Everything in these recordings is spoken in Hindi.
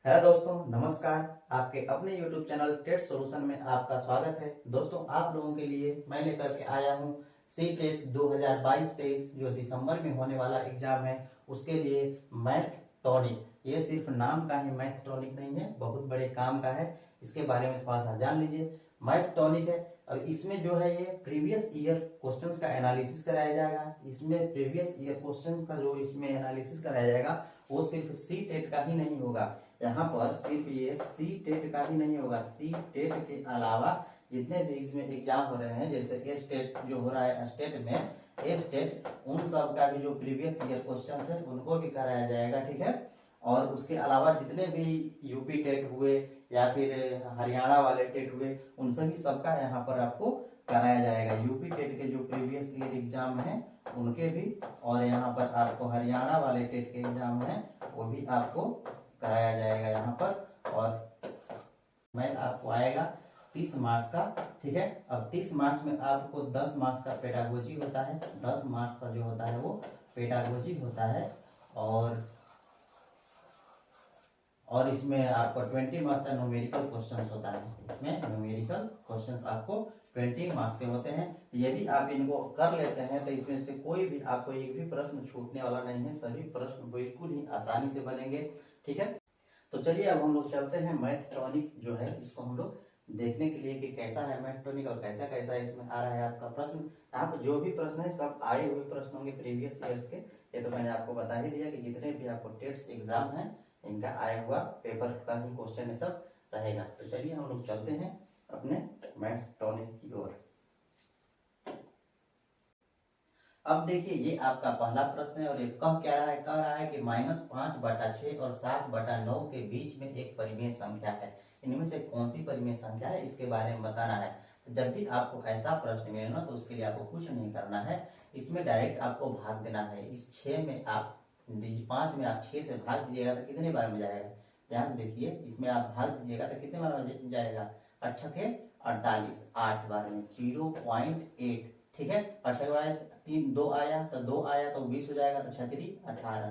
हेलो दोस्तों, नमस्कार। आपके अपने YouTube चैनल टेट सॉल्यूशन में आपका स्वागत है। दोस्तों, आप लोगों के लिए मैं लेकर के आया हूं सी टेट 2022-23 जो दिसंबर में होने वाला एग्जाम है, उसके लिए मैथ टॉनिक। ये सिर्फ नाम का ही मैथ टॉनिक नहीं है, बहुत बड़े काम का है। इसके बारे में थोड़ा सा जान लीजिए। मैथ टॉनिक है। अब इसमें जो है ये प्रीवियस ईयर क्वेश्चंस का एनालिसिस कराया जाएगा। इसमें प्रीवियस ईयर क्वेश्चन का जो इसमें एनालिसिस कराया जाएगा वो सिर्फ सी टेट का ही नहीं होगा। यहाँ पर सिर्फ ये सी टेट का ही नहीं होगा, सी टेट के अलावा जितने भी इसमें एग्जाम हो रहे हैं, जैसे एस टेट जो हो रहा है स्टेट में, एस टेट, उन सब का भी जो प्रीवियस ईयर क्वेश्चन है उनको भी कराया जाएगा। ठीक है। और उसके अलावा जितने भी यूपी टेट हुए या फिर हरियाणा वाले टेट हुए, उन सभी सबका यहाँ पर आपको कराया जाएगा। यूपी टेट के जो प्रीवियस ईयर एग्जाम है उनके भी, और यहाँ पर आपको हरियाणा वाले टेट के एग्जाम है वो भी आपको कराया जाएगा यहाँ पर। और मैं आपको आएगा 30 मार्क्स का। ठीक है। अब 30 मार्क्स में आपको 10 मार्क्स का पेडागोजी होता है, 10 मार्क्स का जो होता है वो पेडागोजी होता है। और इसमें आपको 20 मार्क्स का न्यूमेरिकल क्वेश्चंस होता है। इसमें न्यूमेरिकल क्वेश्चंस आपको 20 मार्क्स के होते हैं। यदि आप इनको कर लेते हैं तो इसमें से कोई भी आपको एक भी प्रश्न छूटने वाला नहीं है, सभी प्रश्न बिल्कुल ही आसानी से बनेंगे। ठीक है। तो चलिए अब हम लोग चलते हैं मैथ टॉनिक जो है इसको हम लोग देखने के लिए कि कैसा है मैथ टॉनिक और कैसा कैसा इसमें आ रहा है आपका प्रश्न। यहाँ पर जो भी प्रश्न है सब आए हुए प्रश्न होंगे प्रीवियस ईयर्स के। ये तो मैंने आपको बता ही दिया कि जितने भी आपको टेट्स एग्जाम है इनका आया हुआ पेपर का ही क्वेश्चन है सब रहेगा। तो चलिए हम लोग चलते हैं अपने मैथ टॉनिक की ओर। अब देखिए ये आपका पहला प्रश्न है और ये कह रहा है कि -5/6 और 7/9 के बीच में एक परिमेय संख्या है। इनमें से कौन सी परिमेय संख्या है इसके बारे में बताना है। तो जब भी आपको ऐसा प्रश्न मिले ना तो उसके लिए आपको कुछ नहीं करना है, इसमें डायरेक्ट आपको भाग देना है। इस 6 में आप 5 में आप 6 से भाग दीजिएगा तो कितने बार में जाएगा। ध्यान से देखिए, इसमें आप भाग दीजिएगा तो कितने बार में जाएगा। 8 छके 48, 8 बार में 0.8। ठीक है। और छके बार 2 आया तो 2 आया तो 20 हो जाएगा, तो 6 18,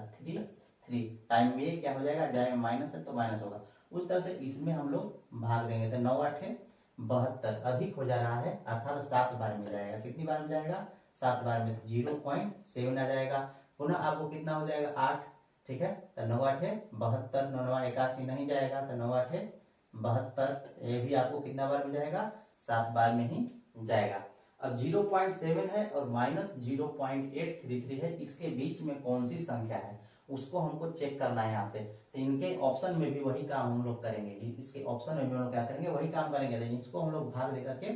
3 टाइम में क्या हो जाएगा, जाए माइनस है तो माइनस होगा। उस तरह से इसमें हम लोग भाग देंगे तो 9 8 72 अधिक हो जा रहा है, अर्थात 7 बार में जाएगा। कितनी बार में जाएगा, 7 बार में 0.7 आ जाएगा। पुनः आपको कितना हो जाएगा 8। ठीक है। तो 9 8 72, 9 9 81 नहीं जाएगा, तो 9 8 72, ये भी आपको कितना बार में जाएगा, 7 बार में ही जाएगा। अब 0.7 है और -0.833 है, इसके बीच में कौन सी संख्या है उसको हमको चेक करना है यहाँ से। तो इनके ऑप्शन में भी वही काम हम लोग करेंगे, इसके ऑप्शन में भी हम लोग क्या करेंगे, वही काम करेंगे। लेकिन इसको हम लोग भाग देकर के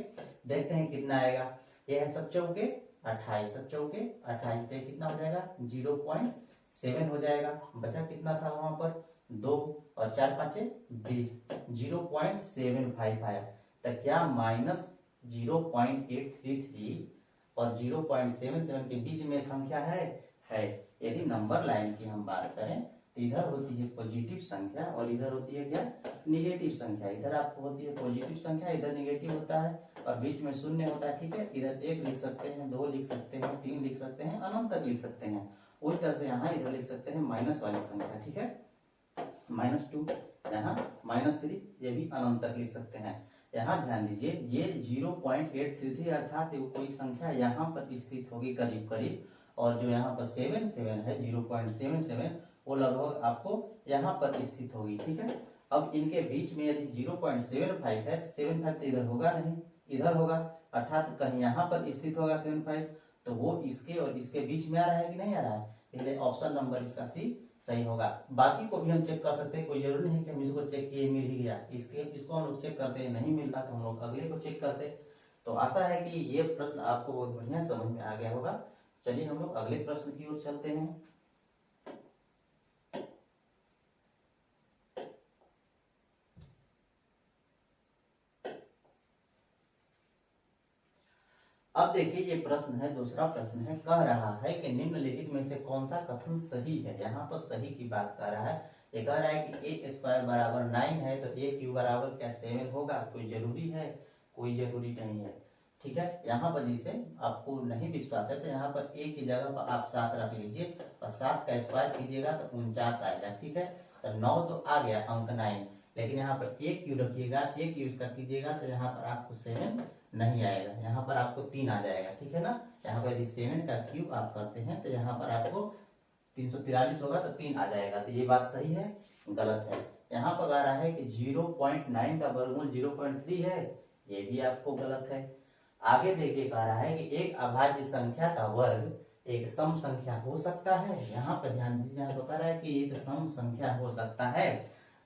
देखते हैं कितना आएगा। ये है 7 चौके 28, 7 चौके 28, कितना हो जाएगा 0.7 हो जाएगा। बचा कितना था वहां पर 2 और 4 5 20, 0.75 आया। तो क्या -0.833 और 0.77 के बीच में संख्या है। यदि नंबर लाइन की हम बात करें तो इधर होती है पॉजिटिव संख्या और इधर होती है क्या, निगेटिव संख्या। इधर आपको होती है पॉजिटिव संख्या, इधर निगेटिव होता है और बीच में शून्य होता है। ठीक है। इधर 1 लिख सकते हैं, 2 लिख सकते हैं, 3 लिख सकते हैं, अनंत तक लिख सकते हैं। उस तरह से यहाँ इधर लिख सकते हैं माइनस वाली संख्या। ठीक है। -2, यहाँ -3, ये भी अनंत तक लिख सकते हैं। यहाँ ध्यान दीजिए, ये 0.833 अर्थात कोई संख्या यहाँ पर स्थित होगी करीब करीब, और जो यहाँ पर 77 है 0.77 वो लगभग आपको यहाँ पर स्थित होगी। ठीक है। अब इनके बीच में यदि 0.75 है तो 75 तो इधर होगा नहीं, इधर होगा, अर्थात कहीं यहाँ पर स्थित होगा 75, तो वो इसके और इसके बीच में आ रहा है कि नहीं आ रहा है, इसलिए ऑप्शन नंबर इसका सी सही होगा। बाकी को भी हम चेक कर सकते हैं, कोई जरूरी नहीं कि हम इसको चेक किए मिल ही गया। इसको हम लोग चेक करते हैं, नहीं मिल रहा तो हम लोग अगले को चेक करते। तो आशा है कि ये प्रश्न आपको बहुत बढ़िया समझ में आ गया होगा। चलिए हम लोग अगले प्रश्न की ओर चलते हैं। अब देखिए ये प्रश्न है, दूसरा प्रश्न है, कह रहा है कि निम्नलिखित में से कौन सा कथन सही है। यहाँ पर सही की बात कर रहा है। ये कह रहा है कि a² बराबर 9 है तो a³ बराबर क्या 7 होगा। कोई जरूरी है, कोई जरूरी नहीं है। ठीक है। यहाँ पर जिसे आपको नहीं विश्वास है तो यहाँ पर a की जगह पर आप 7 रख लीजिए और 7 का स्क्वायर कीजिएगा तो 49 आएगा। ठीक है। तो 9 तो आ गया अंक 9, लेकिन यहाँ पर एक क्यू रखिएगा, एक क्यू इसका कीजिएगा तो यहाँ पर आपको 7 नहीं आएगा, यहाँ पर आपको 3 आ जाएगा, ठीक है ना। यहाँ पर यदि 7 का क्यू आप करते हैं तो यहाँ पर आपको 343 होगा तो 3 आ जाएगा। तो ये बात सही है, गलत है। यहाँ पर आ रहा है कि 0.9 का वर्गमूल 0.3 है, ये भी आपको गलत है। आगे देखिए कह रहा है कि एक अभाज्य संख्या का वर्ग एक सम संख्या हो सकता है। यहाँ पर ध्यान दीजिए, यहाँ पर कह रहा है कि एक सम संख्या हो सकता है।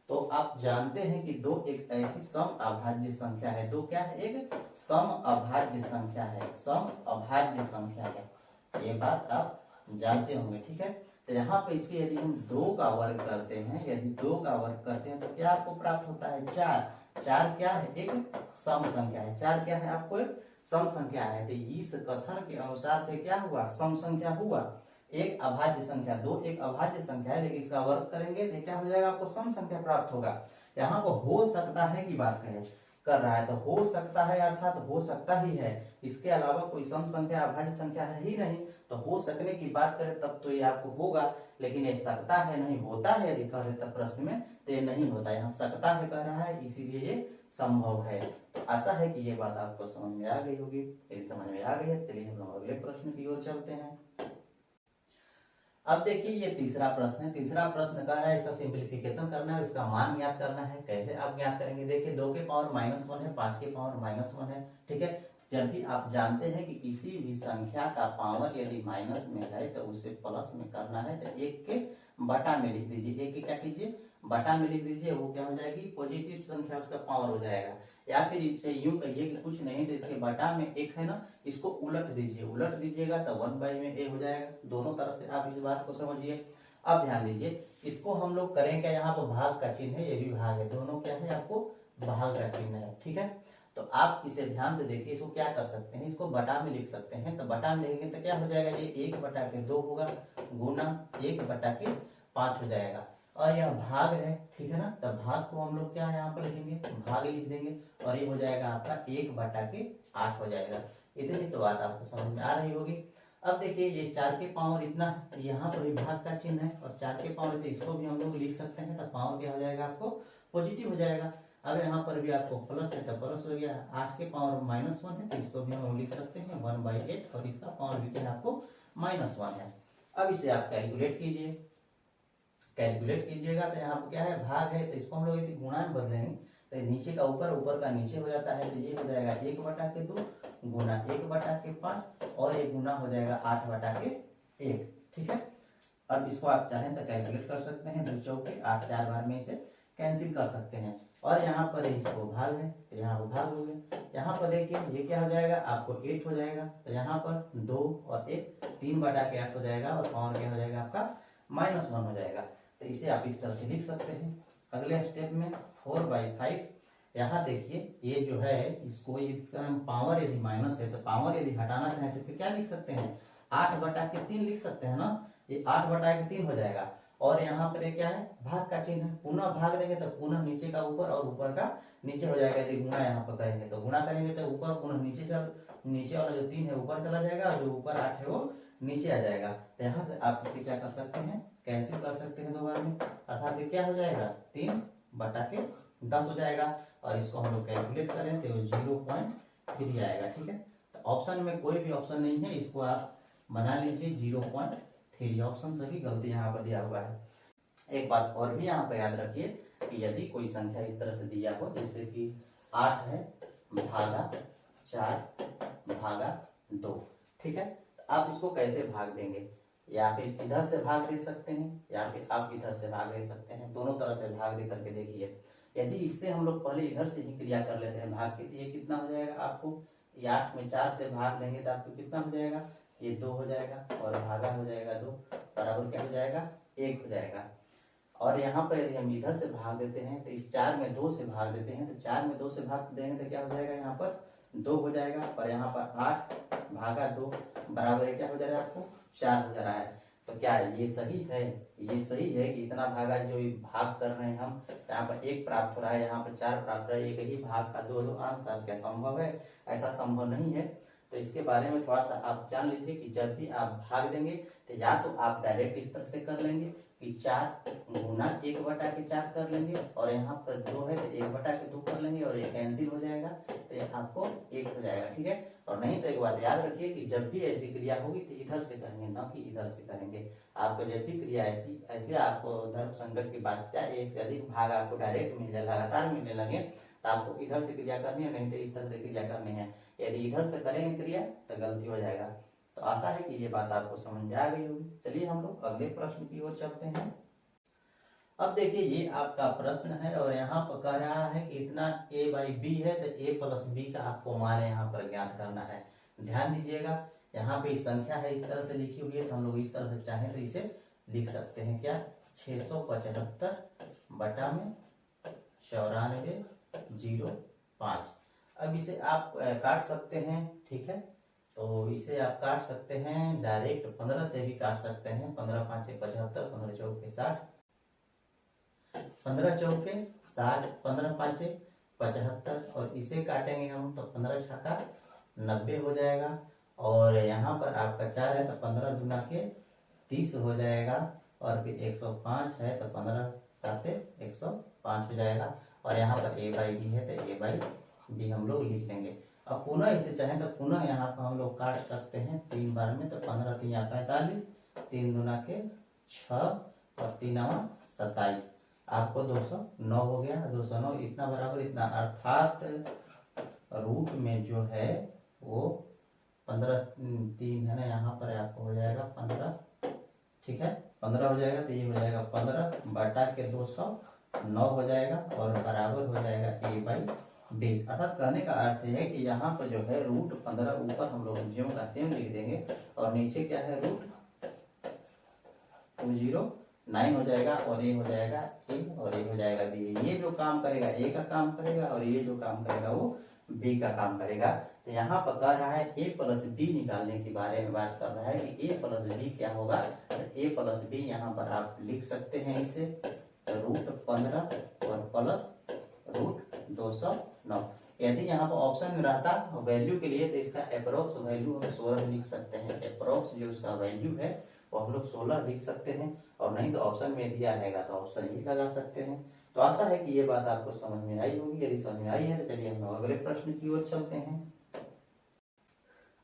तो आप जानते हैं कि दो एक ऐसी सम अभाज्य संख्या है, दो क्या है, एक सम अभाज्य संख्या है, सम अभाज्य संख्या है, ये बात आप जानते होंगे, ठीक है। तो यहाँ पे इसके यदि हम 2 का वर्ग करते हैं, यदि 2 का वर्ग करते हैं तो क्या आपको प्राप्त होता है, 4। 4 क्या है, एक सम संख्या है, 4 क्या है आपको एक सम संख्या है। तो इस कथन के अनुसार से क्या हुआ, सम संख्या हुआ। एक अभाज्य संख्या, 2 एक अभाज्य संख्या है, लेकिन इसका वर्ग करेंगे तो क्या हो जाएगा, आपको सम संख्या प्राप्त होगा। यहाँ पर हो सकता है की बात कर रहा है, तो हो सकता है अर्थात हो सकता ही है, इसके अलावा कोई सम संख्या अभाज्य संख्या है ही नहीं। तो हो सकने की बात करें तब तो ये आपको होगा, लेकिन ये सकता है नहीं होता है यदि कह देता प्रश्न में तो ये नहीं होता, यहाँ सकता है कह रहा है, इसीलिए ये संभव है। तो आशा है कि ये बात आपको समझ में आ गई होगी। यदि समझ में आ गई है चलिए हम लोग अगले प्रश्न की ओर चलते हैं। अब देखिए ये तीसरा प्रश्न है। तीसरा प्रश्न कह रहा है इसका सिंप्लीफिकेशन करना है, इसका मान ज्ञात करना है। कैसे आप ज्ञात करेंगे, देखिए 2 के पावर -1 है, 5 के पावर -1 है, ठीक है। जब भी आप जानते हैं कि किसी भी संख्या का पावर यदि माइनस में है तो उसे प्लस में करना है, तो 1 के बटा में लिख दीजिए, 1 के क्या कीजिए, बटा में लिख दीजिए, वो क्या हो जाएगी, पॉजिटिव संख्या उसका पावर हो जाएगा। या फिर इसे यूं कहिए कि कुछ नहीं तो इसके बटा में 1 है ना, इसको उलट दीजिए, उलट दीजिएगा तो 1 में a हो जाएगा। दोनों तरह से आप इस बात को समझिए। अब ध्यान दीजिए, इसको हम लोग करें क्या, यहाँ पर भाग का चिन्ह है, ये भी भाग है, दोनों क्या है, आपको भाग का चिन्ह है, ठीक है। तो आप इसे ध्यान से देखिए, इसको क्या कर सकते हैं, इसको बटा में लिख सकते हैं। तो बटा में लिखेंगे तो क्या हो जाएगा, ये 1/2 होगा गुना 1/5 हो जाएगा। और यह भाग है, ठीक है ना, तो भाग को हम लोग क्या यहाँ पर लिखेंगे, भाग लिख देंगे, और ये हो जाएगा आपका 1/8 हो जाएगा। इतनी तो बात आपको समझ में आ रही होगी। अब देखिए ये 4 के पावर इतना है, यहाँ पर भी भाग का चिन्ह है, और 4 के पावर, तो इसको भी हम लोग लिख सकते हैं, तो पावर क्या हो जाएगा, आपको पॉजिटिव हो जाएगा। अब यहाँ पर भी आपको प्लस है तो प्लस हो गया, 8 के पावर -1 है तो इसको भी हम लिख सकते हैं 1/8, और इसका पावर भी क्या है, आपको -1 है। अब इसे आप कैलकुलेट कीजिए, कैलकुलेट कीजिएगा तो यहाँ पर क्या है, भाग है, तो इसको हम लोग यदि गुणा में बदलेंगे तो नीचे का ऊपर, ऊपर का नीचे हो जाता है, तो ये हो जाएगा 1/2 गुना 1/5, और ये गुना हो जाएगा 8/1, ठीक है। अब इसको आप चाहें तो कैलकुलेट कर सकते हैं, 2 चौके 8, 4 बार में इसे कैंसिल कर सकते हैं। और यहाँ पर इसको भाग है तो यहाँ पर भाग हो गया। यहाँ पर देखिए ये क्या हो जाएगा, आपको 8 हो जाएगा, तो यहाँ पर 2 और 1 3/8 हो जाएगा, और पावर क्या हो जाएगा आपका -1 हो जाएगा। तो इसे आप इस तरह से लिख सकते हैं। अगले स्टेप में 4/5, यहाँ देखिए ये जो है इसको, इसका पावर यदि माइनस है तो पावर यदि हटाना चाहें तो इसे क्या लिख सकते हैं, 8/3 लिख सकते हैं ना, ये 8/3 हो जाएगा। और यहाँ पर ये क्या है, भाग का चिन्ह है, पुनः भाग देंगे तो पुनः नीचे का ऊपर और ऊपर का नीचे हो जाएगा। यदि गुणा यहाँ पर करेंगे तो गुणा करेंगे तो ऊपर पुनः नीचे वाला जो 3 है ऊपर चला जाएगा, और जो ऊपर 8 है वो नीचे आ जाएगा। तो यहाँ से आप इसे क्या कर सकते हैं, कैंसिल कर सकते हैं 2 बार में, अर्थात ये क्या हो जाएगा, 3/10 हो जाएगा। और इसको हम लोग कैलकुलेट करें तो 0.3 आएगा, ठीक है। तो ऑप्शन में कोई भी ऑप्शन नहीं है, इसको आप बना लीजिए 0.3, ऑप्शन सभी गलती यहाँ पर दिया हुआ है। एक बात और भी यहाँ पर याद रखिए कि यदि कोई संख्या इस तरह से दिया हो, जैसे कि 8 है भागा 4 भागा 2, ठीक है, तो आप इसको कैसे भाग देंगे, या फिर इधर से भाग दे सकते हैं, या फिर आप इधर से भाग दे सकते हैं, दोनों तरह से भाग दे करके देखिए। यदि इससे हम लोग पहले इधर से ही क्रिया कर लेते हैं भाग की, तो ये कितना हो जाएगा आपको, 8 में 4 से भाग देंगे तो आपको कितना हो जाएगा, ये 2 हो जाएगा, और भागा हो जाएगा 2, बराबर क्या हो जाएगा, 1 हो जाएगा। और यहाँ पर यदि हम इधर से भाग देते हैं तो इस 4 में 2 से भाग देते हैं, तो 4 में 2 से भाग देंगे तो क्या हो जाएगा, यहाँ पर 2 हो जाएगा, और यहाँ पर 8 भागा 2 बराबर क्या हो जा रहा है, आपको 4 हो जा रहा है। तो क्या ये सही है, ये सही है कि इतना भागा जो भाग कर रहे हैं हम, यहाँ पर 1 प्राप्त हो रहा है, यहाँ पर 4 प्राप्त हो रहा है, एक ही भाग का 2 आंसर, क्या संभव है, ऐसा संभव नहीं है। तो इसके बारे में थोड़ा सा आप जान लीजिए कि जब भी आप भाग देंगे तो या तो आप डायरेक्ट इस तरह से कर लेंगे, कि 4 गुना 1/4 कर लेंगे, और यहाँ पर 2 है तो 1/2 कर लेंगे, और ये कैंसिल हो जाएगा तो ये आपको 1 हो जाएगा। ठीक है, और नहीं तो एक बात याद रखिए कि जब भी ऐसी क्रिया होगी तो इधर से करेंगे, ना कि इधर से करेंगे। आपको जब भी क्रिया ऐसी ऐसे आपको धर्म संकट की बात क्या एक से अधिक भाग आपको डायरेक्ट मिल जाए, लगातार मिलने लगे, तो आपको इधर से क्रिया करनी है, नहीं तो इस तरह से क्रिया करनी है। यदि इधर से करेंगे क्रिया तो गलती हो जाएगा। तो आशा है कि ये बात आपको समझ में आ गई होगी। चलिए हम लोग अगले प्रश्न की ओर चलते हैं। अब देखिए ये आपका प्रश्न है, और यहाँ पर कह रहा है कि इतना a/b है तो a+b का आपको मान यहाँ पर ज्ञात करना है। ध्यान दीजिएगा, यहाँ पे संख्या है इस तरह से लिखी हुई है, तो हम लोग इस तरह से चाहें तो इसे लिख सकते हैं क्या, 675 बटा में 94/05। अब इसे आप काट सकते हैं। ठीक है, तो इसे आप काट सकते हैं डायरेक्ट 15 से भी काट सकते हैं। 15 5 75, 15 चौके 60, 15 चौके 60, 15 5 75, और इसे काटेंगे हम तो 15 छक्का 90 हो जाएगा। और यहाँ पर आपका 4 है तो 15 दूना के 30 हो जाएगा, और फिर 105 है तो 15 7 105 हो जाएगा। और यहाँ पर a/b है तो a/b हम लोग लिख लेंगे। अब पुनः इसे चाहें तो पुनः यहाँ पर हम लोग काट सकते हैं 3 बार में, तो 15 3 45, 3 दूना के 6, और 3 27, आपको 209 हो गया। 209 इतना बराबर इतना, अर्थात रूट में जो है वो 15 3 है ना, यहाँ पर आपको हो जाएगा 15। ठीक है, 15 हो जाएगा तो ये हो जाएगा 15 बटा के 209 हो जाएगा, और बराबर हो जाएगा a/b। अर्थात कहने का अर्थ है कि यहाँ पर जो है रूट 15 ऊपर हम लोग ज्यों का त्यों लिख देंगे, और नीचे क्या है रूट 209 हो जाएगा, और ये हो जाएगा a, और ये हो जाएगा b। ये जो काम करेगा a का काम करेगा, और ये जो काम करेगा वो b का काम करेगा। तो यहाँ पर कह रहा है a+b निकालने के बारे में बात कर रहा है कि a+b क्या होगा। तो a+b यहाँ पर आप लिख सकते हैं इसे रूट 15 और प्लस रूट 209। यदि यहाँ पर ऑप्शन में रहता वैल्यू के लिए तो इसका अप्रोक्स वैल्यू हम 16 लिख सकते हैं। अप्रोक्स जो उसका वैल्यू है वो हम लोग 16 लिख सकते हैं, और नहीं तो ऑप्शन में दिया रहेगा तो ऑप्शन ही लगा सकते हैं। तो आशा है कि ये बात आपको समझ में आई होगी। यदि समझ में आई है तो चलिए हम लोग अगले प्रश्न की ओर चलते हैं।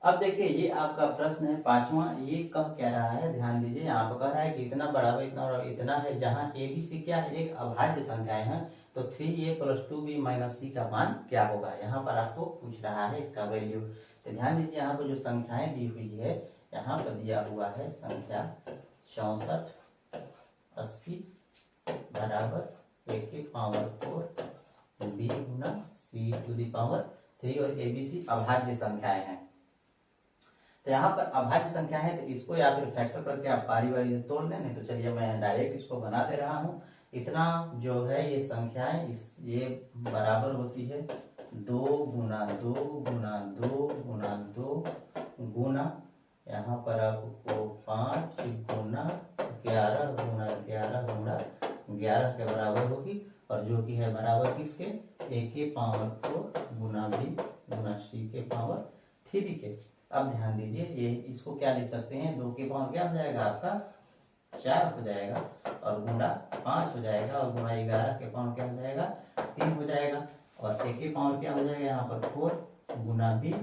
अब देखिए ये आपका प्रश्न है 5वां। ये कह क्या रहा है, ध्यान दीजिए, यहाँ पर कह रहा है कि इतना बराबर इतना बराबर इतना है, जहाँ a b c क्या है, एक अभाज्य संख्याएं हैं, तो 3a + 2b - c का मान क्या होगा। यहाँ पर आपको पूछ रहा है इसका वैल्यू। तो ध्यान दीजिए, यहाँ पर जो संख्याएं दी हुई है, यहाँ पर दिया हुआ है संख्या 64 80 बराबर a के पावर 4 b गुना c टू दी पावर 3, और a b c अभाज्य संख्याएं हैं। तो यहाँ पर अभाज्य संख्या है, तो इसको या फिर फैक्टर करके आप बारी बारी से तोड़ दें। नहीं तो चलिए मैं डायरेक्ट इसको बना दे रहा हूँ। इतना जो है ये संख्याएं ये बराबर होती है 2 गुना 2 गुना 2 गुना 2 गुना यहाँ पर आपको 5 गुना 11 गुना 11 गुना 11 के बराबर होगी, और जो कि है बराबर किसके, a के पावर 4 गुना b गुना c के पावर 3 के। अब ध्यान दीजिए, ये इसको क्या लिख सकते हैं, 2 के पावर क्या हो जाएगा आपका 4 हो जाएगा, और गुणा 5 हो जाएगा, और गुणा 11 के पावर क्या हो जाएगा 3 हो जाएगा, और a के पावर क्या हो जाएगा यहाँ पर 4 गुना b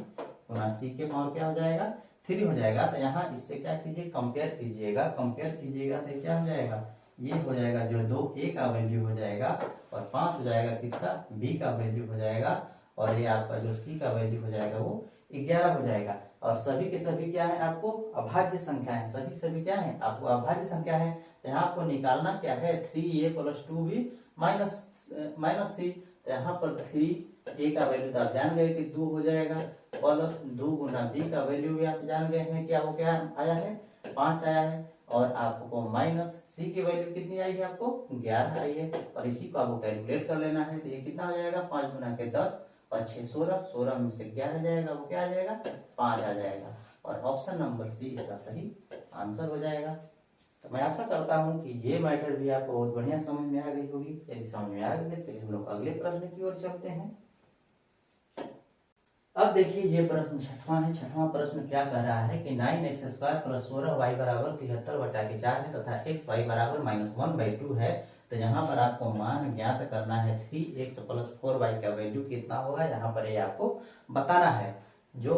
गुना c के पावर क्या हो जाएगा 3 हो जाएगा। तो यहाँ इससे क्या कीजिए, कंपेयर कीजिएगा। कंपेयर कीजिएगा तो क्या हो जाएगा, ये हो जाएगा जो 2 a का वैल्यू हो जाएगा, और 5 हो जाएगा किसका b का वैल्यू हो जाएगा, और ये आपका जो c का वैल्यू हो जाएगा वो 11 हो जाएगा। और सभी के सभी क्या है, आपको अभाज्य संख्या है, सभी सभी क्या है आपको अभाज्य संख्या है। तो यहाँ आपको निकालना क्या है, 3a + 2b - c। तो यहाँ पर 3a का वैल्यू तो आप जान गए कि 2 हो जाएगा, प्लस 2 गुना b का वैल्यू भी आप जान गए हैं क्या, वो क्या आया है 5 आया है, और आपको माइनस c की वैल्यू कितनी आई है, आपको 11 आई है, और इसी को आपको कैलकुलेट कर लेना है। तो ये कितना हो जाएगा, 5 गुना के 10 और 6 16, 16 में से 11 जाएगा, वो क्या आ जाएगा 5 आ जाएगा, और ऑप्शन नंबर सी इसका सही आंसर हो जाएगा। तो मैं आशा करता हूं कि ये मैटर भी आपको बहुत बढ़िया समझ में आ गई होगी। यदि समझ में आ गई तो चलिए हम लोग अगले प्रश्न की ओर चलते हैं। अब देखिए ये प्रश्न छठवां है। छठवां प्रश्न क्या कह रहा है कि 9x² प्लस 16y बराबर 73/4 है तथा xy बराबर -1/2 है। तो यहाँ पर आपको मान ज्ञात करना है। 3x प्लस 4y का वैल्यू कितना होगा, यहाँ पर ये आपको बताना है। जो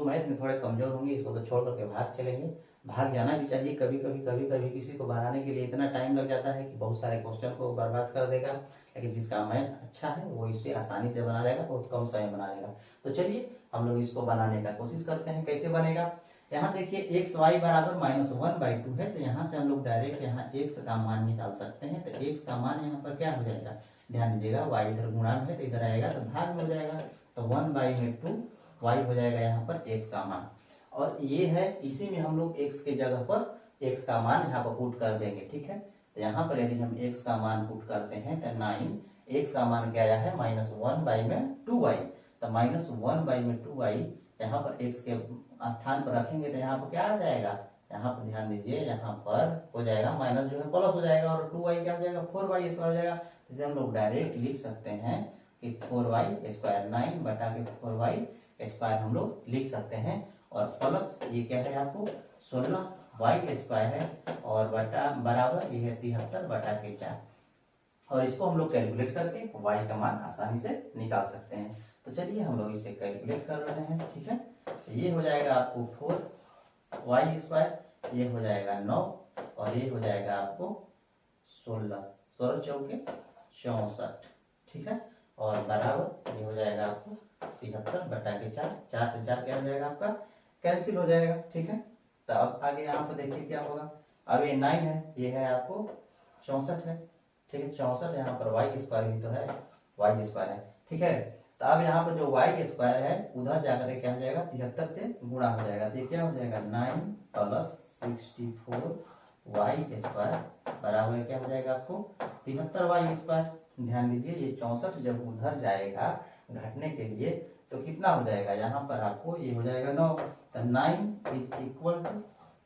मैथ में थोड़े कमजोर होंगे इसको तो छोड़ करके भाग चलेंगे। भाग जाना भी चाहिए। कभी कभी किसी को बनाने के लिए इतना टाइम लग जाता है कि बहुत सारे क्वेश्चन को बर्बाद कर देगा। लेकिन जिसका मैथ अच्छा है वो इसे आसानी से बना लेगा, बहुत कम समय बना लेगा। तो चलिए हम लोग इसको बनाने का कोशिश करते हैं। कैसे बनेगा, यहाँ देखिए एक्स वाई बराबर -1/2 है। तो यहाँ से हम लोग डायरेक्ट यहाँ एक्स का मान निकाल सकते हैं। तो एक्स का मान यहाँ पर क्या हो जाएगा, ध्यान दीजिएगा, वाई इधर गुणा में तो इधर आएगा तो भाग में हो जाएगा। तो 1/2 वाई हो जाएगा यहाँ पर एक्स का मान। और ये है, इसी में हम लोग एक्स के जगह पर एक्स का मान यहाँ पर पुट कर देंगे। ठीक है, तो यहाँ पर यदि हम एक्स का मान पुट करते हैं तो 9 एक्स का मान क्या आया है -1/2y। तो -1/2y यहाँ पर x के स्थान पर रखेंगे तो यहाँ पर क्या आ जाएगा, यहाँ पर ध्यान दीजिए, यहाँ पर हो जाएगा माइनस जो है प्लस हो जाएगा और 2y क्या हो जाएगा 4y स्क्वायर हो जाएगा। इसे हम लोग डायरेक्ट लिख सकते हैं कि 4y स्क्वायर 9 बटा के 4y स्क्वायर हम लोग लिख सकते हैं। और प्लस ये क्या है आपको 16y स्क्वायर है और बटा बराबर ये है 73/4। और इसको हम लोग कैलकुलेट करके y का मान आसानी से निकाल सकते हैं। तो चलिए हम लोग इसे कैलकुलेट कर रहे हैं। ठीक है, तो ये हो जाएगा आपको 4y स्क्वायर, ये हो जाएगा 9 और ये हो जाएगा आपको 16, 16 चौके 64। ठीक है, और बराबर ये हो जाएगा आपको 73/4। 4 से 4 क्या हो जाएगा आपका कैंसिल हो जाएगा। ठीक है, तो अब आगे यहाँ पर देखिए क्या होगा। अब ये 9 है, ये है आपको 64 है। ठीक है, 64 यहाँ पर y स्क्वायर भी तो है, y स्क्वायर है। ठीक है, तो अब यहाँ पर जो y स्क्वायर है उधर जाकर क्या हो जाएगा 73 से गुणा हो जाएगा। तो क्या हो जाएगा 9 + 64y स्क्वायर बराबर क्या हो जाएगा आपको 73y स्क्वायर। ध्यान दीजिए ये 64 जब उधर जाएगा घटने के लिए तो कितना हो जाएगा, यहाँ पर आपको ये हो जाएगा 9। तो 9 =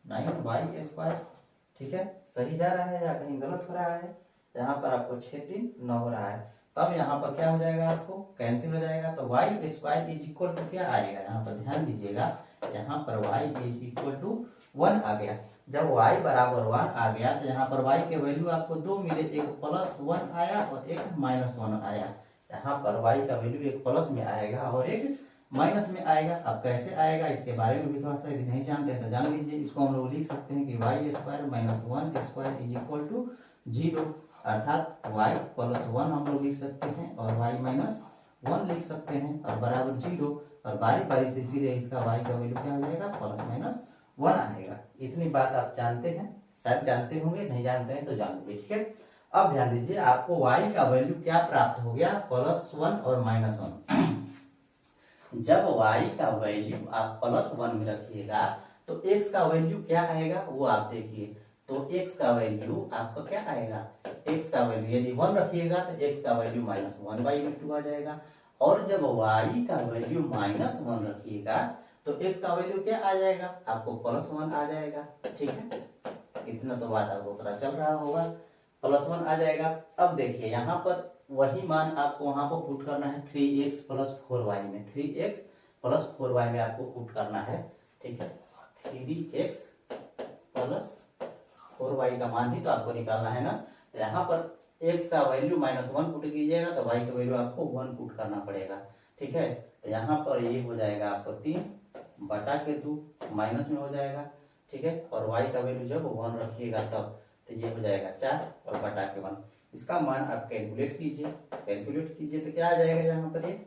9y स्क्वायर। ठीक है, सही जा रहा है या कहीं गलत हो रहा है, यहाँ पर आपको 6 3 9 हो रहा है। तब यहाँ पर क्या हो जाएगा आपको कैंसिल हो जाएगा। तो y स्क्वायर = क्या आएगा, यहाँ पर ध्यान दीजिएगा, यहाँ पर y = 1 आ गया। जब y बराबर 1 आ गया तो यहाँ पर y के वैल्यू आपको 2 मिले, एक +1 आया और एक -1 आया। यहाँ पर y का वैल्यू एक प्लस में आएगा और एक माइनस में आएगा। अब कैसे आएगा इसके बारे में भी थोड़ा सा यदि नहीं जानते हैं तो जान लीजिए। इसको हम लोग लिख सकते हैं कि y स्क्वायर -1 स्क्वायर = 0, अर्थात y +1 हम लोग लिख सकते हैं और y -1 लिख सकते हैं और बराबर 0। और बारी बारी से इसीलिए इसका y का वैल्यू क्या हो जाएगा +-1 आएगा। इतनी बात आप जानते हैं, शायद जानते होंगे, नहीं जानते हैं तो जान लीजिए। ठीक है, अब ध्यान दीजिए आपको y का वैल्यू क्या प्राप्त हो गया +1 और -1। जब y का वैल्यू आप +1 में रखिएगा तो x का वैल्यू क्या आएगा वो आप देखिए। तो x का वैल्यू आपका क्या आएगा, x का वैल्यू यदि 1 रखिएगा तो x का वैल्यू -1/2 आ जाएगा। और जब y का वैल्यू -1 रखिएगा तो x का वैल्यू क्या आ जाएगा, आपको +1 आ जाएगा। ठीक है, इतना तो बात आपको पता चल रहा होगा, +1 आ जाएगा। अब देखिए यहाँ पर वही मान आपको वहां पर पुट करना है 3x + 4y में, 3x + 4y में आपको पुट करना है। ठीक है, 3x + 4y का मान ही तो आपको निकालना है ना। तो यहाँ पर x का वैल्यू -1 पुट कीजिएगा तो y का वैल्यू आपको 1 पुट करना पड़ेगा। ठीक है, तो यहाँ पर ये हो जाएगा आपको 3/2 माइनस में हो जाएगा। ठीक है, और y का वैल्यू जब 1 रखिएगा तब तो ये हो जाएगा 4 और बटा के 1। इसका मान आप कैलकुलेट कीजिए तो क्या आ जाएगा, यहाँ पर ये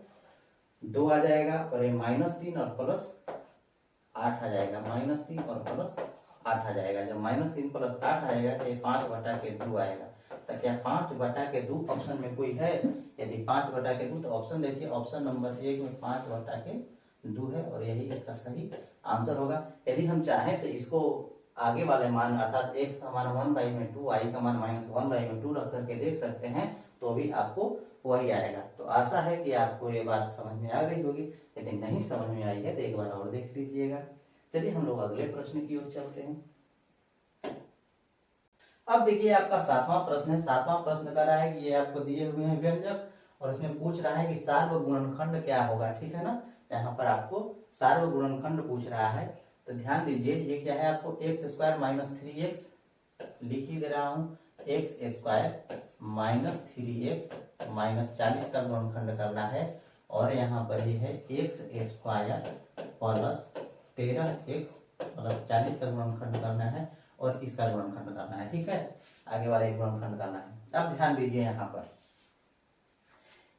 2 आ जाएगा और ये -3 और +8 आ जाएगा, -3 और +8 आ जाएगा। जब -3 + 8 आएगा तो ये 5/2 आएगा। तो क्या 5/2 ऑप्शन में कोई है, यदि 5/2 तो ऑप्शन देखिए, ऑप्शन नंबर 1 में 5/2 है और यही इसका सही आंसर होगा। यदि हम चाहें तो इसको आगे वाले मान अर्थात x का मान 1/2 y का मान -1/2 रख करके देख सकते हैं तो भी आपको वही आएगा। तो आशा है कि आपको ये बात समझ में आ गई होगी, यदि नहीं समझ में आई है तो एक बार और देख लीजिएगा। चलिए हम लोग अगले प्रश्न की ओर चलते हैं। अब देखिए आपका 7वां प्रश्न है। 7वां प्रश्न कह रहा है कि ये आपको दिए हुए हैं व्यंजक और इसमें पूछ रहा है कि सार्वगुणनखंड क्या होगा। ठीक है ना, यहाँ पर आपको सार्वगुणनखंड पूछ रहा है। तो ध्यान दीजिए, ये क्या है आपको एक्स स्क्वायर माइनस 3x लिख ही दे रहा हूँ, x square minus 3x minus 40 का गुणनखंड करना है, और यहाँ पर ये है x square plus 13x plus 40 का गुणनखंड करना है, और इसका गुणनखंड करना है। ठीक है, आगे वाला एक गुणनखंड करना है। अब ध्यान दीजिए,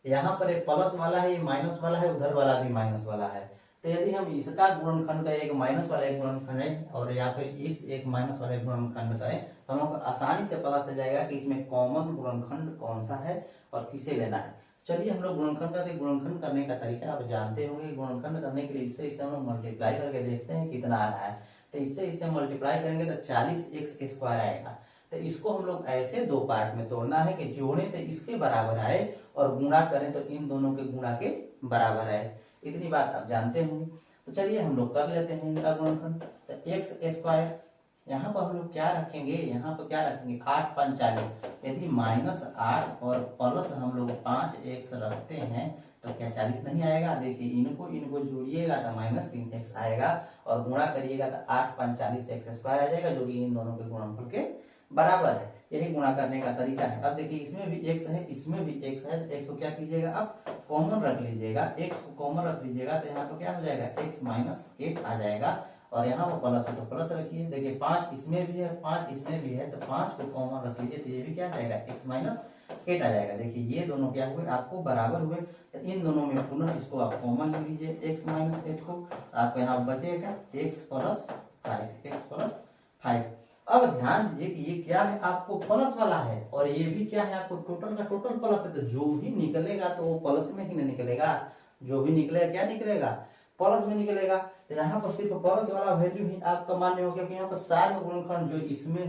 यहाँ पर एक प्लस वाला है, ये माइनस वाला है, उधर वाला भी माइनस वाला है। तो यदि हम इसका गुणनखंड करें, एक माइनस वाला एक गुणनखंड है और या फिर इस एक माइनस वाला एक गुणनखंड करें, तो हम लोग को आसानी से पता चल जाएगा कि इसमें कॉमन गुणनखंड कौन सा है और किसे लेना है। चलिए हम लोग गुणनखंड करते, गुणनखंड करने का तरीका आप जानते होंगे। गुणनखंड करने के लिए इससे हम लोग मल्टीप्लाई करके देखते हैं कितना आ रहा है। तो इससे मल्टीप्लाई करेंगे तो 40x स्क्वायर आएगा। तो इसको हम लोग ऐसे दो पार्ट में तोड़ना है कि जोड़े तो इसके बराबर आए और गुणा करें तो इन दोनों के गुणा के बराबर आए। इतनी बात आप जानते होंगे। तो चलिए हम लोग कर लेते हैं इनका गुणनखंड। तो एक्स स्क्वायर यहाँ पर हम लोग क्या रखेंगे, यहाँ पर क्या रखेंगे 8 5 40। यदि -8 और प्लस हम लोग 5x रखते हैं तो क्या 40 नहीं आएगा। देखिए इनको जोड़िएगा तो -3x आएगा और गुणा करिएगा तो 8 5 40 एक्स स्क्वायर आ जाएगा, जो कि इन दोनों के गुणनफल के बराबर है। यही गुणा करने का तरीका है। अब देखिए इसमें भी x है, इसमें भी x है, तो x को क्या कीजिएगा आप कॉमन रख लीजिएगा। x को कॉमन रख लीजिएगा तो यहाँ पर क्या हो जाएगा x माइनस 8 आ जाएगा, और यहाँ पर प्लस है तो प्लस रखिए। देखिए 5 इसमें भी है, 5 इसमें भी है, तो 5 को कॉमन रख लीजिए तो ये भी क्या आ जाएगा x माइनस 8 आ जाएगा। देखिए ये दोनों क्या हुए आपको बराबर हुए, तो इन दोनों में पुनः इसको आप कॉमन ले लीजिए x माइनस 8 को, आपको यहाँ बचेगा x प्लस 5। अब ध्यान दीजिए कि ये क्या है आपको प्लस वाला है, और ये भी क्या है आपको टोटल का टोटल प्लस है। तो जो भी निकलेगा तो वो प्लस में ही नहीं निकलेगा, जो भी निकलेगा क्या निकलेगा प्लस में निकलेगा। तो यहाँ पर सिर्फ प्लस वाला वैल्यू ही आपका मान्य हो, क्योंकि यहाँ पर सारे गुणनखंड जो इसमें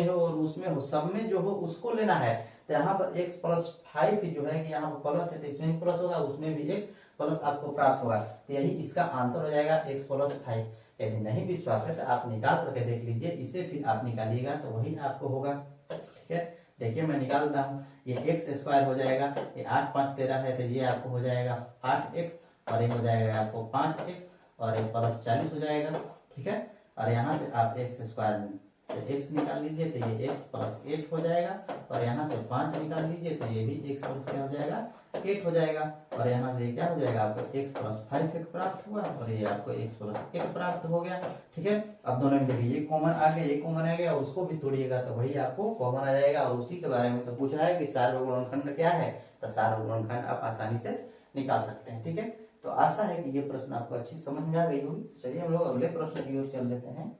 हो और उसमें हो, सब में जो हो उसको लेना है। तो यहाँ पर x प्लस 5 जो है कि यहाँ पर प्लस है तो इसमें भी प्लस होगा, उसमें भी एक प्लस आपको प्राप्त होगा। तो यही इसका आंसर हो जाएगा x प्लस 5। यदि नहीं विश्वास है तो आप निकाल करके देख लीजिए, इसे भी आप निकालिएगा तो वही आपको होगा। ठीक है, देखिए मैं निकालता हूँ। ये एक्स स्क्वायर हो जाएगा, ये 8 5 13 है, तो ये आपको हो जाएगा 8x, और ये हो जाएगा आपको 5x, और ये प्लस 40 हो जाएगा। ठीक है, और यहाँ से आप एक्स स्क्वायर से x निकाल लीजिए तो ये x प्लस 8 हो जाएगा, और यहाँ से 5 निकाल लीजिए तो ये भी x प्लस क्या हो जाएगा 8 हो जाएगा, और यहाँ से क्या हो जाएगा आपको x प्लस 5 प्राप्त हुआ, और ये आपको x प्लस 8 प्राप्त हो गया। ठीक है, अब दोनों में देखिए ये कॉमन आ गया, ये कॉमन आ गया, उसको भी तोड़िएगा तो वही आपको कॉमन आ जाएगा। और उसी के बारे में तो पूछ रहा है कि सार्वगुणनखंड क्या है, तो सार्वगुणनखंड आप आसानी से निकाल सकते हैं। ठीक है, तो आशा है कि ये प्रश्न आपको अच्छी समझ में आ गई होगी। चलिए हम लोग अगले प्रश्न की ओर चल लेते हैं।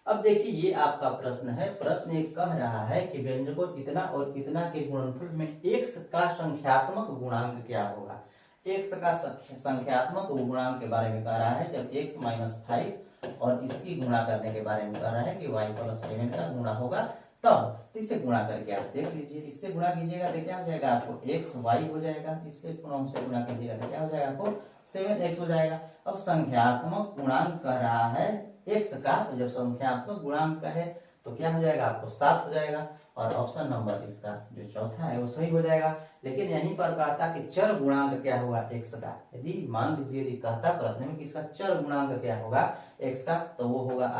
अब देखिए ये आपका प्रश्न है। प्रश्न ये कह रहा है कि व्यंजकों इतना और इतना के गुणनफल में x का संख्यात्मक गुणांक क्या होगा। x का संख्यात्मक गुणांक के बारे में कह रहा है, जब x माइनस 5 और इसकी गुणा करने के बारे में कह रहा है कि y प्लस 7 का गुणा होगा तब। तो इसे गुणा करके आप देख लीजिए, इससे गुणा कीजिएगा तो क्या हो जाएगा आपको x y हो जाएगा, इससे गुणा कीजिएगा तो क्या हो जाएगा आपको 7x हो जाएगा। अब संख्यात्मक गुणांक कह रहा है x का, तो जब संख्यात्मक गुणांक का है तो क्या हो जाएगा आपको 7 हो जाएगा, और ऑप्शन नंबर इसका जो चौथा है वो सही हो जाएगा। लेकिन यहीं पर कहता कि चर गुणांक क्या होगा x का। यदि मान लीजिए यदि कहता प्रश्न में कि इसका चर गुणांक क्या होगा x का, तो वो होगा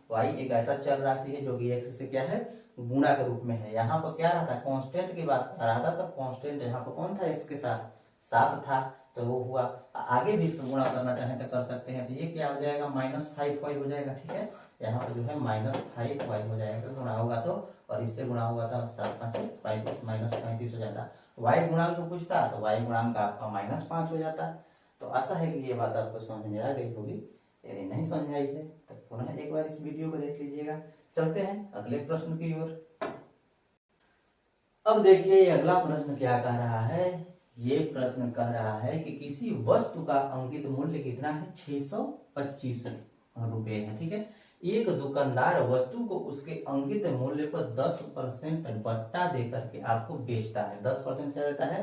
y एक ऐसा चर राशि है जो कि x से क्या है गुणा के रूप में है। यहाँ पर क्या रहता है कांस्टेंट की बात कर रहा था, तो कांस्टेंट यहाँ पर कौन था x के साथ 7 था, तो वो हुआ। आगे भी इसको गुणा करना चाहें तो कर सकते हैं, तो ये क्या हो जाएगा -5y हो जाएगा। ठीक है, यहाँ पर जो है -5y हो जाएगा, गुणा होगा तो, और इससे गुणा होगा था 7 5 35 -35 हो जाता। y गुणांक को पूछता तो y गुणांक आपका -5 हो जाता। तो आशा है कि ये बात आपको समझ में आ गई होगी। यदि नहीं समझ में आई है तो पुनः एक बार इस वीडियो को देख लीजिएगा। चलते हैं अगले प्रश्न की ओर। अब देखिए अगला प्रश्न क्या कह रहा है। ये प्रश्न कह रहा है कि किसी वस्तु का अंकित मूल्य कितना है 625 रुपए है। ठीक है, एक दुकानदार वस्तु को उसके अंकित मूल्य पर 10% बट्टा देकर के आपको बेचता है। 10% क्या देता है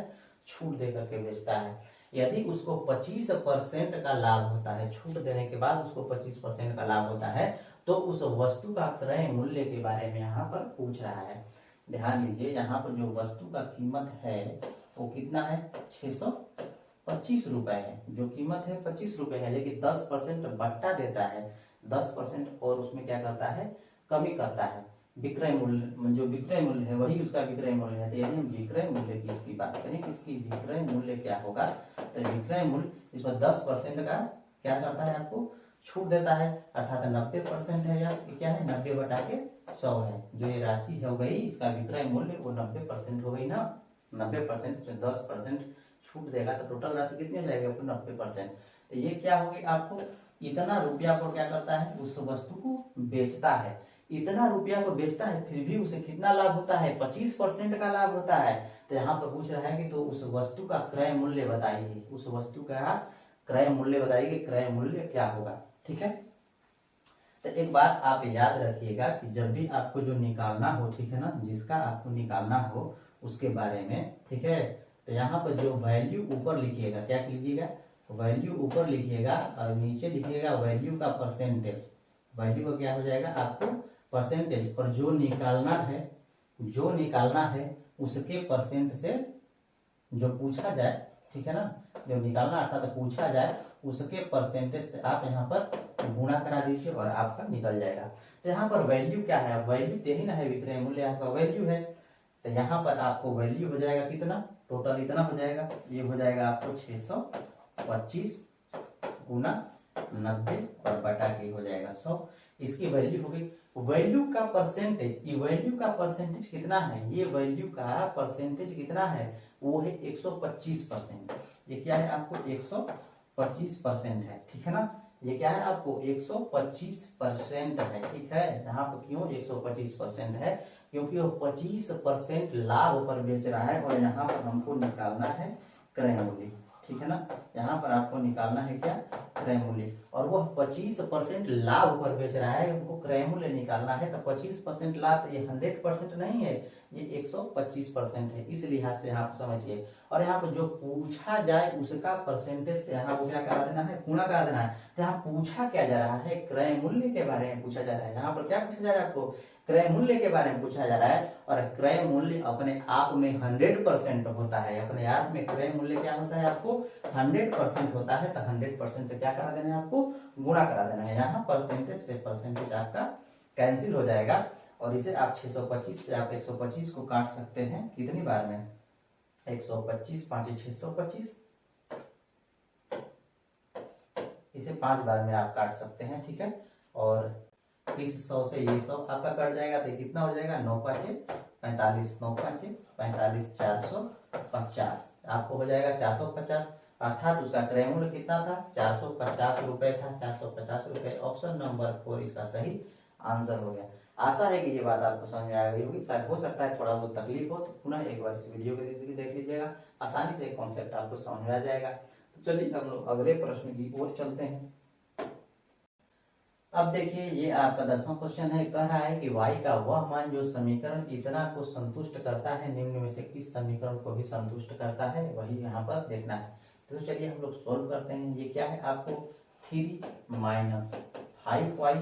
छूट देकर के बेचता है। यदि उसको 25% का लाभ होता है, छूट देने के बाद उसको 25% का लाभ होता है, तो उस वस्तु का क्रय मूल्य के बारे में यहाँ पर पूछ रहा है। ध्यान दीजिए, यहाँ पर जो वस्तु का कीमत है वो कितना है, 625 रुपए है। जो कीमत है 25 रुपए है, लेकिन 10% बट्टा देता है, 10% और उसमें क्या करता है, कमी करता है। विक्रय मूल्य, जो विक्रय मूल्य है वही उसका विक्रय मूल्य है। तो यदि हम विक्रय मूल्य की इसकी बात करें, किसकी विक्रय मूल्य क्या होगा, तो विक्रय मूल्य इसमें 10% का क्या करता है, आपको छूट देता है, अर्थात 90% है, या क्या है, 90/100 है। जो ये राशि हो गई इसका विक्रय मूल्य वो 90% हो गई ना, 90% इसमें 10% छूट देगा तो टोटल राशि कितनी हो जाएगी आपको, 90%। तो ये क्या होगी, आपको इतना रुपया को क्या करता है, उस वस्तु को बेचता है, इतना रुपया को बेचता है, फिर भी उसे कितना लाभ होता है, 25% का लाभ होता है। तो यहाँ पर पूछ रहा है कि तो उस वस्तु का क्रय मूल्य बताइए, उस वस्तु का क्रय मूल्य बताइए कि क्रय मूल्य क्या होगा। ठीक है, तो एक बात आप याद रखिएगा कि जब भी आपको जो निकालना हो, ठीक है ना, जिसका आपको निकालना हो उसके बारे में, ठीक है, तो यहाँ पर जो वैल्यू ऊपर लिखिएगा, क्या कीजिएगा, वैल्यू ऊपर लिखिएगा और नीचे लिखिएगा वैल्यू का परसेंटेज। वैल्यू का क्या हो जाएगा आपको, परसेंटेज, और जो निकालना है, जो निकालना है उसके परसेंट से जो पूछा जाए, ठीक है ना, जो निकालना अर्थात पूछा जाए उसके परसेंटेज से आप यहाँ पर गुणा करा दीजिए और आपका निकल जाएगा। तो यहाँ पर वैल्यू क्या है, वैल्यू तो ही ना है, विक्रय मूल्य आपका वैल्यू है। तो यहाँ पर आपको वैल्यू हो जाएगा कितना, टोटल इतना हो जाएगा, ये हो जाएगा आपको 625 गुना 90 और बटा के हो जाएगा 100। इसकी वैल्यू हो गई। वैल्यू का परसेंटेज, ये वैल्यू का परसेंटेज कितना है, ये वैल्यू का परसेंटेज कितना है, वो है 125%। ये क्या है आपको, 125% है, ठीक है ना, ये क्या है आपको 125% है, ठीक है। यहाँ पर क्यों 125% है, क्योंकि वो 25% लाभ पर बेच रहा है और यहाँ पर हमको निकालना है क्रय मूल्य, ठीक है ना, यहाँ पर आपको निकालना है क्या, क्रय मूल्य, और वह 25% लाभ पर बेच रहा है, हमको क्रय मूल्य निकालना है। तो 25% लाभ, तो ये 100% नहीं है, ये 125% है, इस लिहाज से आप समझिए। और यहाँ पर जो पूछा जाए उसका परसेंटेज से यहाँ को क्या करा देना है, गुणा करा देना है। तो यहाँ पूछा क्या जा रहा है, क्रय मूल्य के बारे में पूछा जा रहा है। यहाँ पर क्या पूछा जा रहा है, आपको क्रय मूल्य के बारे में पूछा जा रहा है। और क्रय मूल्य अपने आप में 100% होता है, अपने आप में क्रय मूल्य क्या होता है, आपको 100% होता है। तो 100% से क्या करा देना है, आपको गुणा करा देना है। यहाँ परसेंटेज से परसेंटेज आपका कैंसिल हो जाएगा और इसे आप 625 से आप 125 को काट सकते हैं कितनी बार में, 125 5 625, इसे 5 बार में आप काट सकते हैं, ठीक है। और इस 100 से ये 100 आपका कट जाएगा तो कितना हो जाएगा, 9 5 45, 9 5 45, 450 आपको हो जाएगा 450, अर्थात उसका क्रय मूल्य कितना था, 450 रुपए था, 450 रुपए। ऑप्शन नंबर 4 इसका सही आंसर हो गया। आशा है कि ये बात आपको समझ में आ गई होगी। शायद हो सकता है थोड़ा बहुत तकलीफ हो तो पुनः एक बार इस वीडियो को देख लीजिएगा, आसानी से कॉन्सेप्ट आपको समझ में आ जाएगा। तो चलिए हम लोग अगले प्रश्न की ओर चलते हैं। अब देखिए ये आपका 10वां क्वेश्चन है, कह रहा है कि y का वह मान जो समीकरण इतना को संतुष्ट करता है, निम्न में से किस समीकरण को भी संतुष्ट करता है, वही यहाँ पर देखना है। तो चलिए हम लोग सोल्व करते हैं। ये क्या है आपको 3 माइनस 5y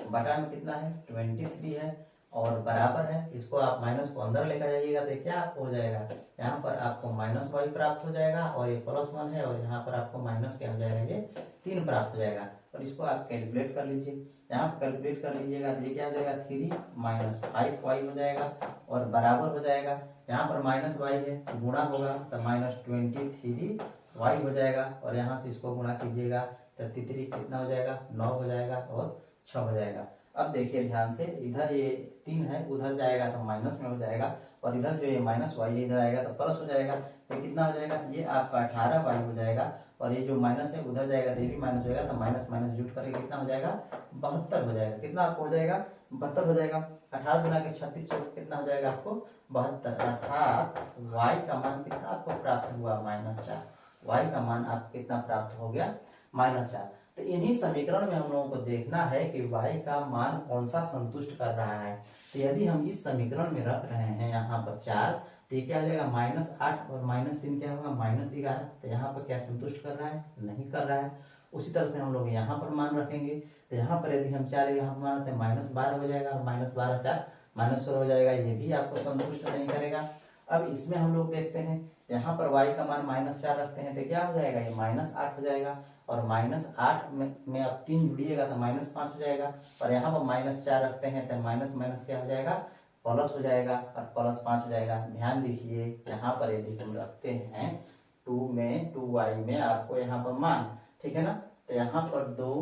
बटा में कितना है 23 है और बराबर है, इसको आप माइनस को अंदर लेकर जाइएगा तो क्या आपको हो जाएगा, यहाँ पर आपको माइनस y प्राप्त हो जाएगा और ये +1 है और यहाँ पर आपको माइनस क्या हो जाएगा, ये 3 प्राप्त हो जाएगा। और इसको आप कैलकुलेट कर लीजिए, यहाँ पर कैलकुलेट कर लीजिएगा तो ये क्या हो जाएगा 3 माइनस 5y हो जाएगा और बराबर हो जाएगा, यहाँ पर माइनस y है, गुणा होगा तो माइनस 23y हो जाएगा और यहाँ से इसको गुणा कीजिएगा तो 33 कितना हो जाएगा 9 हो जाएगा और 6 हो जाएगा। अब देखिए ध्यान से, इधर ये 3 है उधर जाएगा तो माइनस में हो जाएगा और इधर जो ये माइनस y है इधर आएगा तो प्लस हो जाएगा। तो कितना हो जाएगा, ये आपका 18y हो जाएगा और ये जो माइनस है उधर जाएगा तो ये भी माइनस हो जाएगा, तो माइनस माइनस जुट करके कितना हो जाएगा 72 हो जाएगा। कितना आपको हो जाएगा 72 हो जाएगा। 18 गुना के 36 कितना हो जाएगा आपको 72, अर्थात y का मान कितना आपको प्राप्त हुआ -4। y का मान आपको कितना प्राप्त हो गया -4। तो इन्हीं समीकरण में हम लोगों को देखना है कि y का मान कौन सा संतुष्ट कर रहा है। तो यदि हम इस समीकरण में रख रहे हैं यहाँ पर 4, तो ये क्या हो जाएगा -8 और -3 क्या होगा -11। तो यहाँ पर क्या संतुष्ट कर रहा है, नहीं कर रहा है। उसी तरह से हम लोग यहाँ पर मान रखेंगे, तो यहाँ पर यदि हम 4 यहाँ पर मान रखते हैं -12 हो जाएगा और -12 4 -4 हो जाएगा, ये भी आपको संतुष्ट नहीं करेगा। अब इसमें हम लोग देखते हैं, यहाँ पर y का मान -4 रखते हैं तो क्या हो जाएगा, ये -8 हो जाएगा, और -8 में अब 3 जुड़िएगा तो -5 हो जाएगा, और यहाँ पर -4 रखते हैं तो माइनस माइनस क्या हो जाएगा, प्लस हो जाएगा, और +5 हो जाएगा। ध्यान दीजिए यहाँ पर यदि हम रखते हैं 2y में आपको यहाँ पर मान, ठीक है ना, तो यहाँ पर 2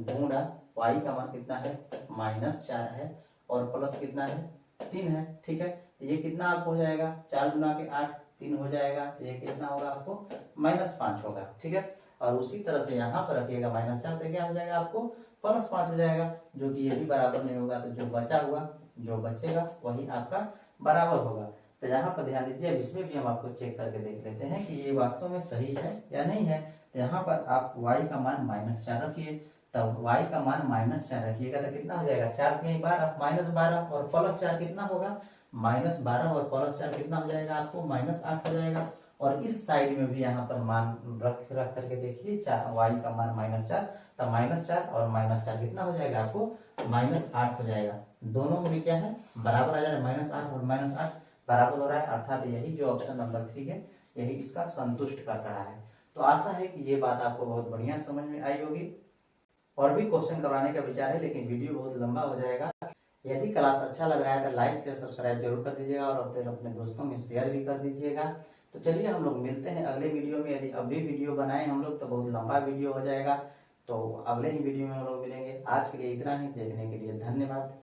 गुणा y का मान कितना है, -4 है, और प्लस कितना है, 3 है, ठीक है। तो ये कितना आपको हो जाएगा, 4 गुना के 8, 3 हो जाएगा, तो ये कितना होगा आपको, -5 होगा, ठीक है। और उसी तरह से यहाँ पर रखिएगा -4, तो क्या हो जाएगा आपको, +5 हो जाएगा, जो कि ये भी बराबर नहीं होगा, तो जो बचा हुआ, जो बचेगा वही आपका बराबर होगा। तो यहाँ पर ध्यान दीजिए, अब इसमें भी हम आपको चेक करके देख लेते हैं कि ये वास्तव में सही है या नहीं है। तो यहाँ पर आप y का मान -4 रखिए, तब y का मान -4 रखिएगा तो कितना हो जाएगा, 4 3 12, -12, और +4 कितना होगा, -12, और +4 कितना हो जाएगा आपको, -8 हो जाएगा। और इस साइड में भी यहाँ पर मान रख करके देखिए, y का मान -4, तब -4 और -4 कितना हो जाएगा आपको, -8 हो जाएगा। दोनों में क्या है, बराबर आ जा रहा है, -8 और -8 बराबर हो रहा है, अर्थात यही जो ऑप्शन नंबर 3 है, यही इसका संतुष्ट कर रहा है। तो आशा है कि ये बात आपको बहुत बढ़िया समझ में आई होगी। और भी क्वेश्चन करवाने का विचार है, लेकिन वीडियो बहुत लंबा हो जाएगा। यदि क्लास अच्छा लग रहा है तो लाइक शेयर सब्सक्राइब जरूर कर दीजिएगा, और फिर अपने दोस्तों में शेयर भी कर दीजिएगा। तो चलिए हम लोग मिलते हैं अगले वीडियो में। यदि अभी वीडियो बनाए हम लोग तो बहुत लंबा वीडियो हो जाएगा, तो अगले ही वीडियो में हम लोग मिलेंगे। आज के लिए इतना ही, देखने के लिए धन्यवाद।